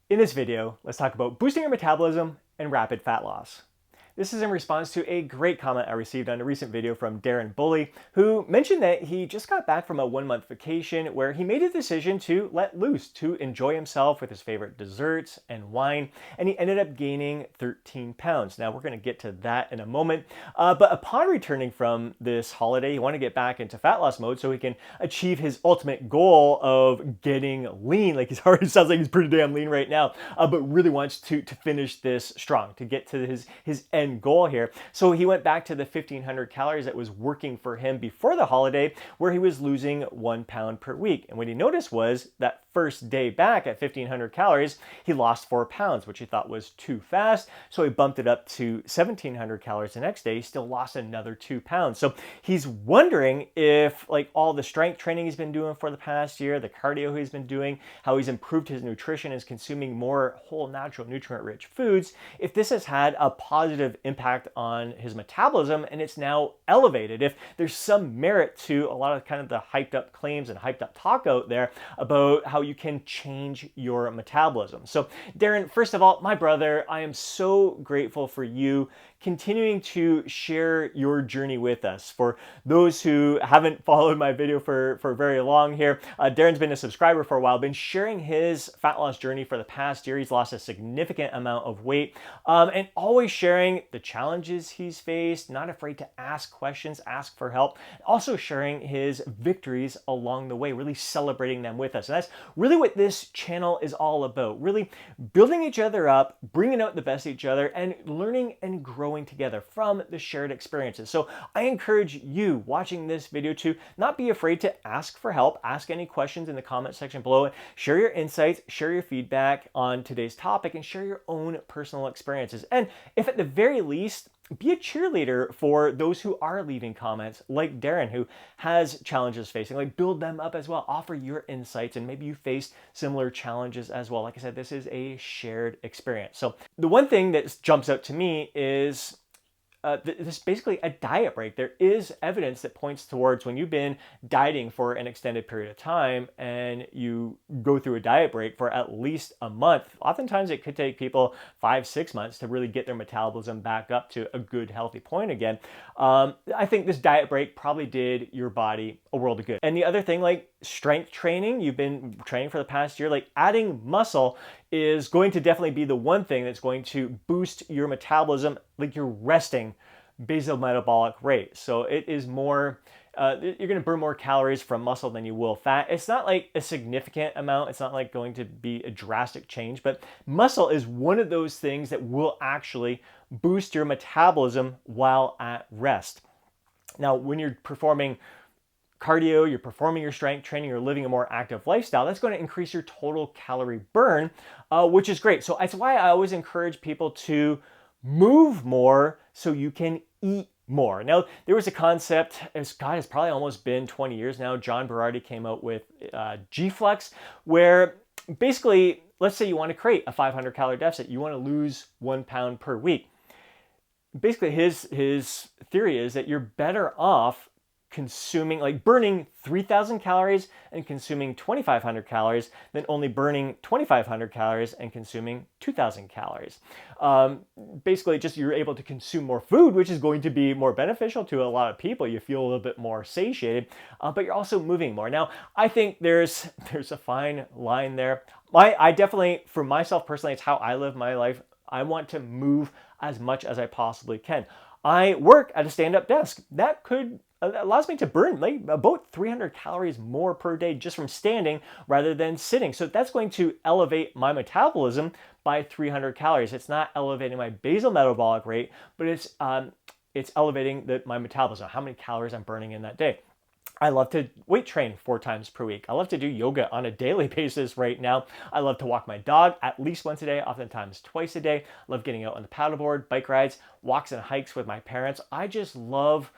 In this video, let's talk about boosting your metabolism and rapid fat loss. This is in response to a great comment I received on a recent video from Darren Bully, who mentioned that he just got back from a 1-month vacation where he made a decision to let loose, to enjoy himself with his favorite desserts and wine, and he ended up gaining 13 pounds. Now, we're going to get to that in a moment, but upon returning from this holiday, he wanted to get back into fat loss mode so he can achieve his ultimate goal of getting lean. Like, he's already sounds like he's pretty damn lean right now, but really wants to finish this strong, to get to his end goal here. So he went back to the 1,500 calories that was working for him before the holiday, where he was losing 1 pound per week. And what he noticed was that first day back at 1,500 calories, he lost 4 pounds, which he thought was too fast. So he bumped it up to 1,700 calories the next day. He still lost another 2 pounds. So he's wondering if, like, all the strength training he's been doing for the past year, the cardio he's been doing, how he's improved his nutrition, is consuming more whole, natural, nutrient-rich foods, if this has had a positive impact on his metabolism and it's now elevated, if there's some merit to a lot of kind of the hyped up claims and hyped up talk out there about how you can change your metabolism. So Darren, first of all, my brother, I am so grateful for you continuing to share your journey with us. For those who haven't followed my video for very long here, Darren's been a subscriber for a while, been sharing his fat loss journey for the past year. He's lost a significant amount of weight, and always sharing the challenges he's faced, not afraid to ask questions, ask for help, also sharing his victories along the way, really celebrating them with us. And that's really what this channel is all about, really building each other up, bringing out the best of each other, and learning and growing together from the shared experiences. So I encourage you watching this video to not be afraid to ask for help, ask any questions in the comment section below, share your insights, share your feedback on today's topic, and share your own personal experiences. And if at the very least, be a cheerleader for those who are leaving comments, like Darren, who has challenges facing, like, build them up as well. Offer your insights, and maybe you faced similar challenges as well. Like I said, this is a shared experience. So the one thing that jumps out to me is this is basically a diet break. There is evidence that points towards when you've been dieting for an extended period of time and you go through a diet break for at least a month, oftentimes it could take people 5-6 months to really get their metabolism back up to a good, healthy point again. I think this diet break probably did your body a world of good. And the other thing, like strength training, you've been training for the past year, like adding muscle is going to definitely be the one thing that's going to boost your metabolism, like your resting basal metabolic rate. So it is more, you're going to burn more calories from muscle than you will fat. It's not like a significant amount. It's not like going to be a drastic change, but muscle is one of those things that will actually boost your metabolism while at rest. Now, when you're performing cardio, you're performing your strength training, you're living a more active lifestyle, that's going to increase your total calorie burn, which is great. So that's why I always encourage people to move more so you can eat more. Now, there was a concept, it's probably almost been 20 years now. John Berardi came out with G-Flex, where basically, let's say you want to create a 500 calorie deficit, you want to lose 1 pound per week. Basically, his theory is that you're better off consuming, like burning 3,000 calories and consuming 2,500 calories than only burning 2,500 calories and consuming 2,000 calories. Basically, just you're able to consume more food, which is going to be more beneficial to a lot of people. You feel a little bit more satiated, but you're also moving more. Now, I think there's a fine line there. I definitely, for myself personally, it's how I live my life. I want to move as much as I possibly can. I work at a stand-up desk. That allows me to burn like about 300 calories more per day just from standing rather than sitting. So that's going to elevate my metabolism by 300 calories. It's not elevating my basal metabolic rate, but it's elevating my metabolism, how many calories I'm burning in that day. I love to weight train 4 times per week. I love to do yoga on a daily basis right now. I love to walk my dog at least once a day, oftentimes twice a day. I love getting out on the paddleboard, bike rides, walks and hikes with my parents. I just love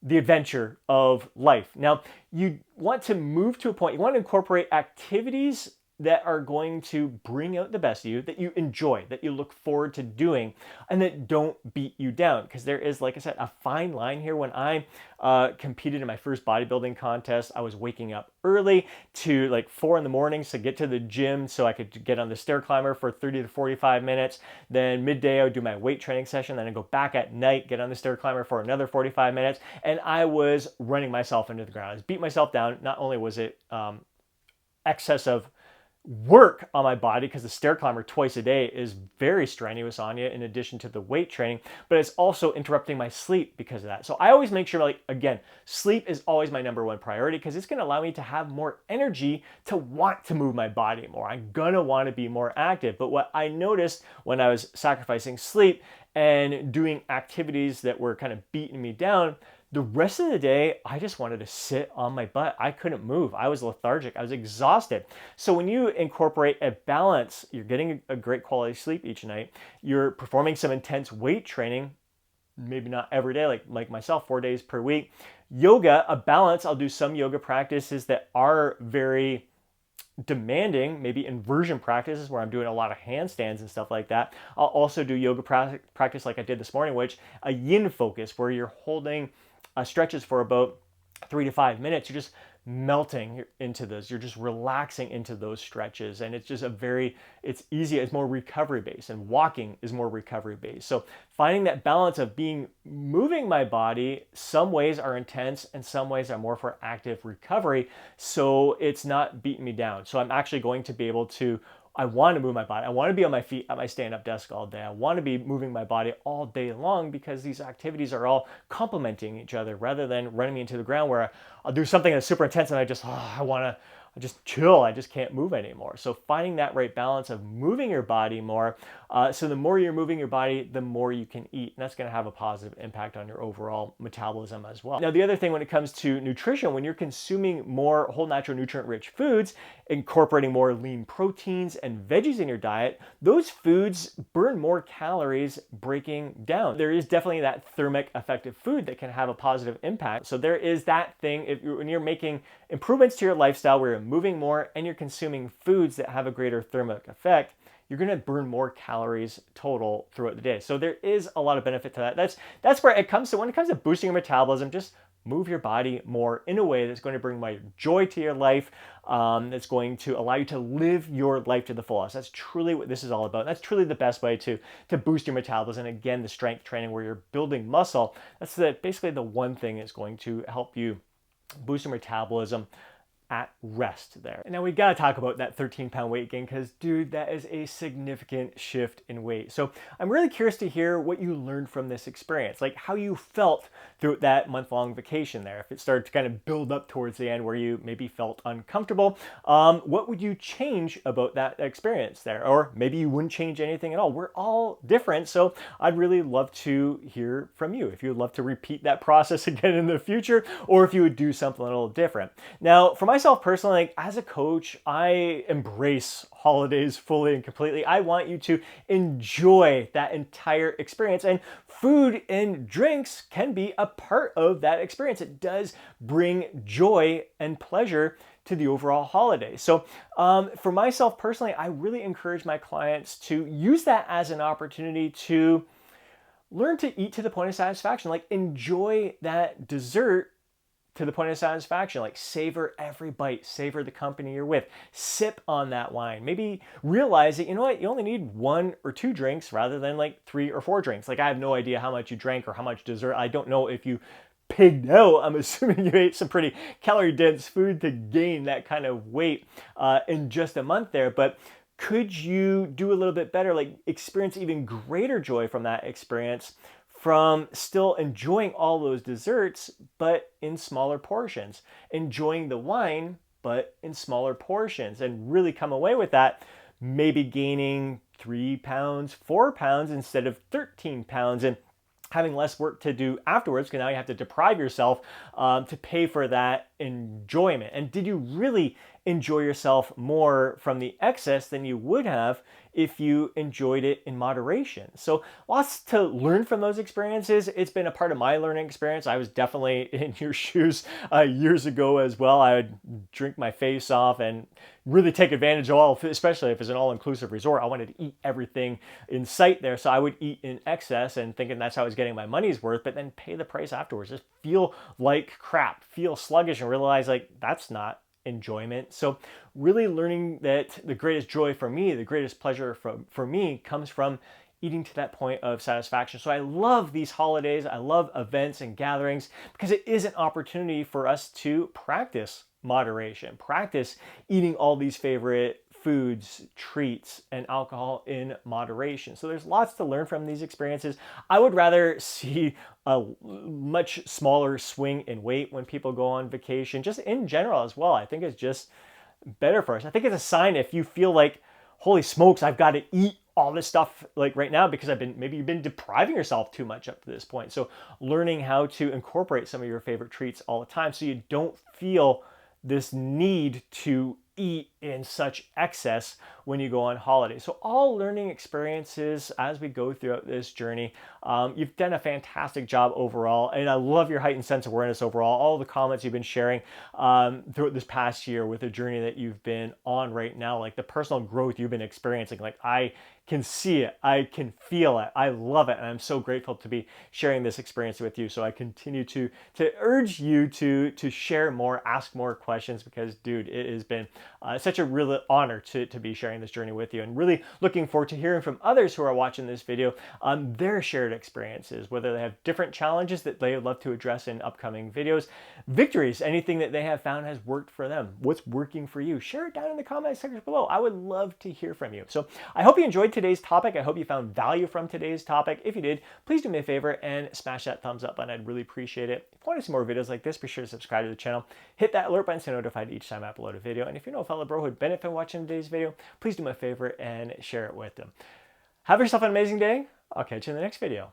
the adventure of life. Now, you want to move to a point, you want to incorporate activities that are going to bring out the best of you, that you enjoy, that you look forward to doing, and that don't beat you down. Because there is, like I said, a fine line here. When I competed in my first bodybuilding contest, I was waking up early to like 4 in the mornings to get to the gym so I could get on the stair climber for 30 to 45 minutes. Then midday, I would do my weight training session. Then I'd go back at night, get on the stair climber for another 45 minutes. And I was running myself into the ground. I was beating myself down. Not only was it excess of work on my body, because the stair climber twice a day is very strenuous on you in addition to the weight training, but it's also interrupting my sleep because of that. So I always make sure, like, again, sleep is always my number one priority, because it's going to allow me to have more energy to want to move my body more. I'm going to want to be more active. But what I noticed when I was sacrificing sleep and doing activities that were kind of beating me down, the rest of the day, I just wanted to sit on my butt. I couldn't move. I was lethargic. I was exhausted. So when you incorporate a balance, you're getting a great quality sleep each night. You're performing some intense weight training, maybe not every day, like myself, 4 days per week. Yoga, a balance. I'll do some yoga practices that are very demanding, maybe inversion practices where I'm doing a lot of handstands and stuff like that. I'll also do yoga practice like I did this morning, which a yin focus, where you're holding stretches for about 3 to 5 minutes. You're just melting into those. You're just relaxing into those stretches. And it's just it's easy. It's more recovery based, and walking is more recovery based. So finding that balance of moving my body, some ways are intense and some ways are more for active recovery. So it's not beating me down. So I'm actually going to be able to, I want to move my body. I want to be on my feet at my stand-up desk all day. I want to be moving my body all day long, because these activities are all complementing each other, rather than running me into the ground where I'll do something that's super intense and I just chill. I just can't move anymore. So finding that right balance of moving your body more. So the more you're moving your body, the more you can eat. And that's going to have a positive impact on your overall metabolism as well. Now, the other thing when it comes to nutrition, when you're consuming more whole, natural, nutrient-rich foods, incorporating more lean proteins and veggies in your diet, those foods burn more calories breaking down. There is definitely that thermic effective food that can have a positive impact. So there is that thing. When you're making improvements to your lifestyle where you're moving more and you're consuming foods that have a greater thermic effect, you're going to burn more calories total throughout the day. So there is a lot of benefit to that. That's where it comes to. When it comes to boosting your metabolism, just move your body more in a way that's going to bring more joy to your life, that's going to allow you to live your life to the fullest. That's truly what this is all about. That's truly the best way to boost your metabolism. And again, the strength training where you're building muscle, that's basically the one thing that's going to help you boost your metabolism at rest there. Now we got to talk about that 13-pound weight gain, because dude, that is a significant shift in weight. So I'm really curious to hear what you learned from this experience, like how you felt through that month-long vacation there. If it started to kind of build up towards the end where you maybe felt uncomfortable, what would you change about that experience there? Or maybe you wouldn't change anything at all. We're all different. So I'd really love to hear from you if you'd love to repeat that process again in the future, or if you would do something a little different. Now, for myself personally, like, as a coach, I embrace holidays fully and completely. I want you to enjoy that entire experience, and food and drinks can be a part of that experience. It does bring joy and pleasure to the overall holiday. So for myself personally, I really encourage my clients to use that as an opportunity to learn to eat to the point of satisfaction. Like, enjoy that dessert to the point of satisfaction. Like, savor every bite, savor the company you're with, sip on that wine. Maybe realize that, you know what, you only need 1 or 2 drinks rather than like 3 or 4 drinks. Like, I have no idea how much you drank or how much dessert. I don't know if you pigged out. I'm assuming you ate some pretty calorie dense food to gain that kind of weight in just a month there. But could you do a little bit better, like experience even greater joy from that experience, from still enjoying all those desserts, but in smaller portions, enjoying the wine, but in smaller portions, and really come away with that, maybe gaining 3 pounds, 4 pounds instead of 13 pounds, and having less work to do afterwards, because now you have to deprive yourself to pay for that enjoyment. And did you really enjoy yourself more from the excess than you would have if you enjoyed it in moderation. So lots to learn from those experiences. It's been a part of my learning experience. I was definitely in your shoes years ago as well. I would drink my face off and really take advantage of all, especially if it's an all-inclusive resort. I wanted to eat everything in sight there, so I would eat in excess and thinking that's how I was getting my money's worth, but then pay the price afterwards. Just feel like crap, feel sluggish, and realize like that's not enjoyment. So really learning that the greatest joy for me, the greatest pleasure for me comes from eating to that point of satisfaction. So I love these holidays. I love events and gatherings because it is an opportunity for us to practice moderation, practice eating all these favorite foods, treats, and alcohol in moderation. So there's lots to learn from these experiences. I would rather see a much smaller swing in weight when people go on vacation, just in general as well. I think it's just better for us. I think it's a sign if you feel like, holy smokes, I've got to eat all this stuff like right now because maybe you've been depriving yourself too much up to this point. So learning how to incorporate some of your favorite treats all the time so you don't feel this need to eat in such excess when you go on holiday. So all learning experiences as we go throughout this journey. You've done a fantastic job overall, and I love your heightened sense of awareness overall. All the comments you've been sharing throughout this past year with the journey that you've been on right now, like the personal growth you've been experiencing, like I can see it, I can feel it, I love it, and I'm so grateful to be sharing this experience with you. So I continue to urge you to share more, ask more questions, because dude, it has been such a real honor to be sharing this journey with you, and really looking forward to hearing from others who are watching this video on their shared experiences, whether they have different challenges that they would love to address in upcoming videos, victories, anything that they have found has worked for them, what's working for you. Share it down in the comment section below. I would love to hear from you. So I hope you enjoyed today's topic. I hope you found value from today's topic. If you did, please do me a favor and smash that thumbs up button. I'd really appreciate it. If you want to see more videos like this, be sure to subscribe to the channel. Hit that alert button so you're notified each time I upload a video. And if you know a fellow bro who'd benefit from watching today's video, please do me a favor and share it with them. Have yourself an amazing day. I'll catch you in the next video.